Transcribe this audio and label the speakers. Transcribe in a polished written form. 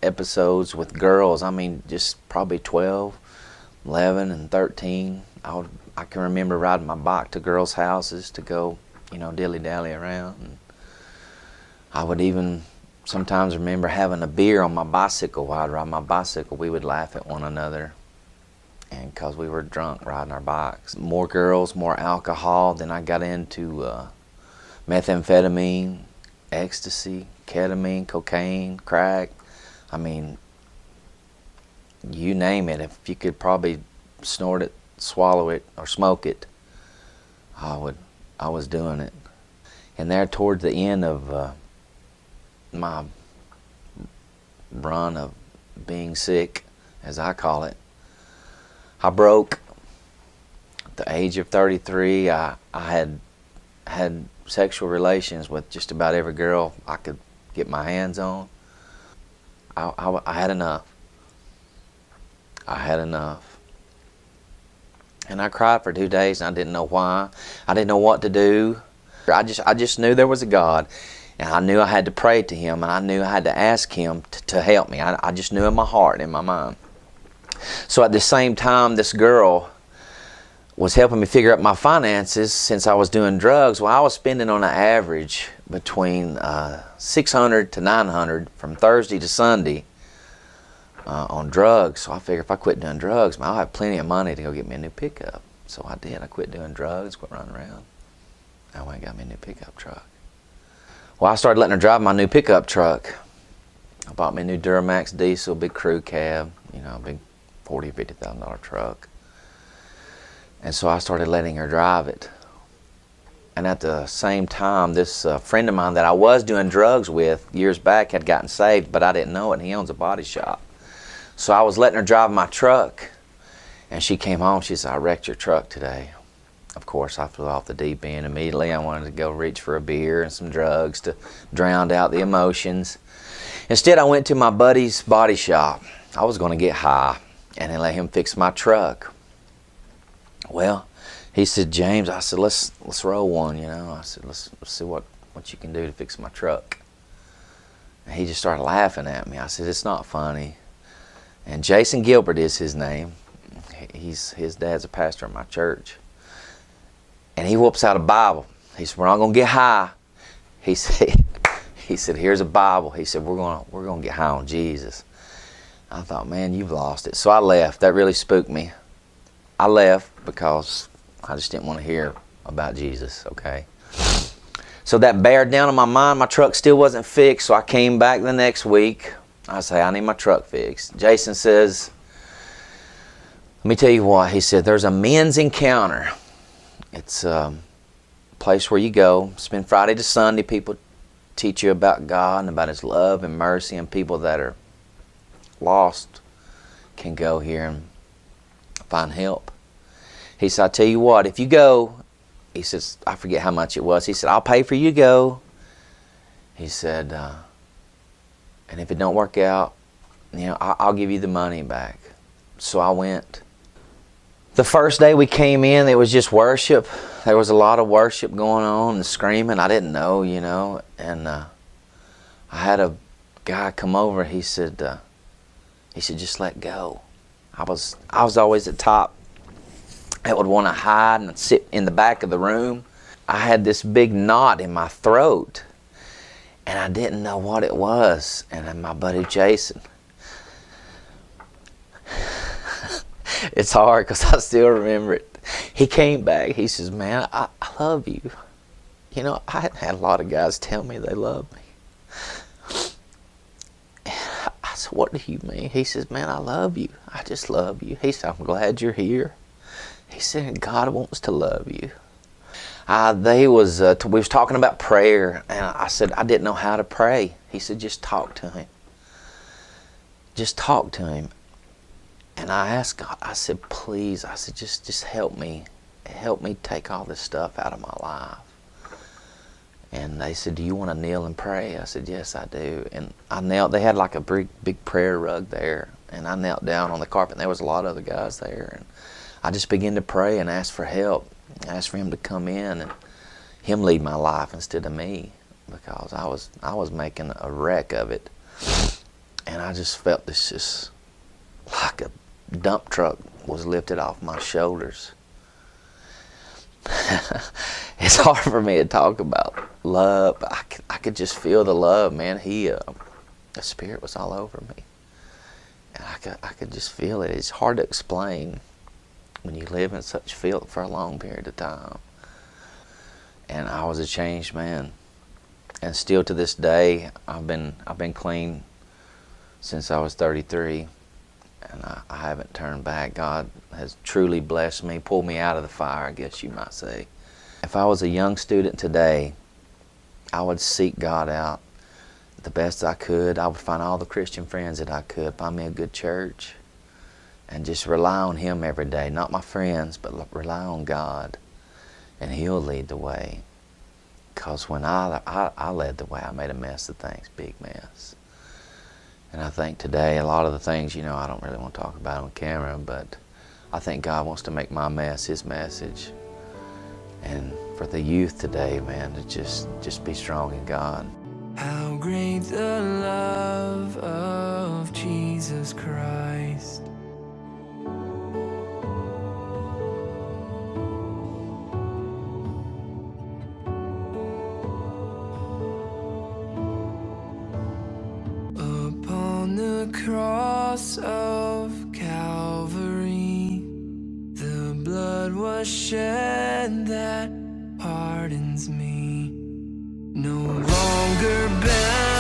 Speaker 1: episodes with girls. I mean, just probably 12, 11, and 13. I can remember riding my bike to girls' houses to go, dilly-dally around. And I would even sometimes remember having a beer on my bicycle while I'd ride my bicycle. We would laugh at one another, and because we were drunk riding our bikes. More girls, more alcohol. Then I got into methamphetamine, ecstasy, ketamine, cocaine, crack. I mean, you name it. If you could probably snort it, swallow it, or smoke it, I was doing it. And there towards the end of my run of being sick, as I call it, I broke. At the age of 33, I had sexual relations with just about every girl I could get my hands on. I had enough. I had enough. And I cried for 2 days, and I didn't know why. I didn't know what to do. I just knew there was a God, and I knew I had to pray to Him, and I knew I had to ask Him to help me. I just knew in my heart, in my mind. So at the same time, this girl was helping me figure out my finances since I was doing drugs. Well, I was spending on an average between $600 to $900 from Thursday to Sunday on drugs. So I figured if I quit doing drugs, I'll have plenty of money to go get me a new pickup. So I did. I quit doing drugs, quit running around. I went and got me a new pickup truck. Well, I started letting her drive my new pickup truck. I bought me a new Duramax diesel, big crew cab, a big $40,000 or $50,000 truck. And so I started letting her drive it. And at the same time, this friend of mine that I was doing drugs with years back had gotten saved, but I didn't know it, and he owns a body shop. So I was letting her drive my truck, and she came home. She said, "I wrecked your truck today." Of course, I flew off the deep end immediately. I wanted to go reach for a beer and some drugs to drown out the emotions. Instead, I went to my buddy's body shop. I was going to get high and then let him fix my truck. Well, he said, "James," I said, let's roll one, I said, let's see what you can do to fix my truck. And he just started laughing at me. I said, "It's not funny." And Jason Gilbert is his name. His dad's a pastor in my church. And he whoops out a Bible. He said, "We're not going to get high." He said, "Here's a Bible." He said, we're going to get high on Jesus. I thought, man, you've lost it. So I left. That really spooked me. I left because I just didn't want to hear about Jesus, okay? So that bared down on my mind. My truck still wasn't fixed, so I came back the next week. I say, "I need my truck fixed." Jason says, "Let me tell you what." He said, "There's a men's encounter. It's a place where you go, spend Friday to Sunday. People teach you about God and about His love and mercy, and people that are lost can go here and find help." He said, "I tell you what, if you go," he says, I forget how much it was. He said, "I'll pay for you to go." He said, "And if it don't work out, I'll give you the money back." So I went. The first day we came in, it was just worship. There was a lot of worship going on and screaming. I didn't know, And I had a guy come over. He said, "Just let go." I was always at top. I would want to hide and sit in the back of the room. I had this big knot in my throat, and I didn't know what it was. And then my buddy Jason, it's hard because I still remember it. He came back. He says, "Man, I love you." I hadn't had a lot of guys tell me they love me. I said, "What do you mean?" He says, "Man, I love you. I just love you." He said, "I'm glad you're here." He said, "God wants to love you." We was talking about prayer, and I said, I didn't know how to pray. He said, "Just talk to Him. Just talk to Him." And I asked God, I said, "Please," I said, just help me. Help me take all this stuff out of my life." And they said, "Do you want to kneel and pray?" I said, "Yes, I do." And I knelt. They had like a big prayer rug there. And I knelt down on the carpet, and there was a lot of other guys there. And I just began to pray and ask for help. I asked for Him to come in and Him lead my life instead of me, because I was making a wreck of it. And I just felt this just like a dump truck was lifted off my shoulders. It's hard for me to talk about love, but I could just feel the love, man. The Spirit was all over me. And I could just feel it. It's hard to explain when you live in such filth for a long period of time. And I was a changed man. And still to this day, I've been clean since I was 33. And I haven't turned back. God has truly blessed me, pulled me out of the fire, I guess you might say. If I was a young student today, I would seek God out the best I could. I would find all the Christian friends that I could, find me a good church, and just rely on Him every day. Not my friends, but rely on God, and He'll lead the way. Because when I led the way, I made a mess of things, big mess. And I think today, a lot of the things, I don't really want to talk about on camera, but I think God wants to make my mess His message. And for the youth today, man, to just be strong in God.
Speaker 2: How great the love of Jesus Christ. Upon the cross of Calvary, the blood was shed that pardons me. No longer bound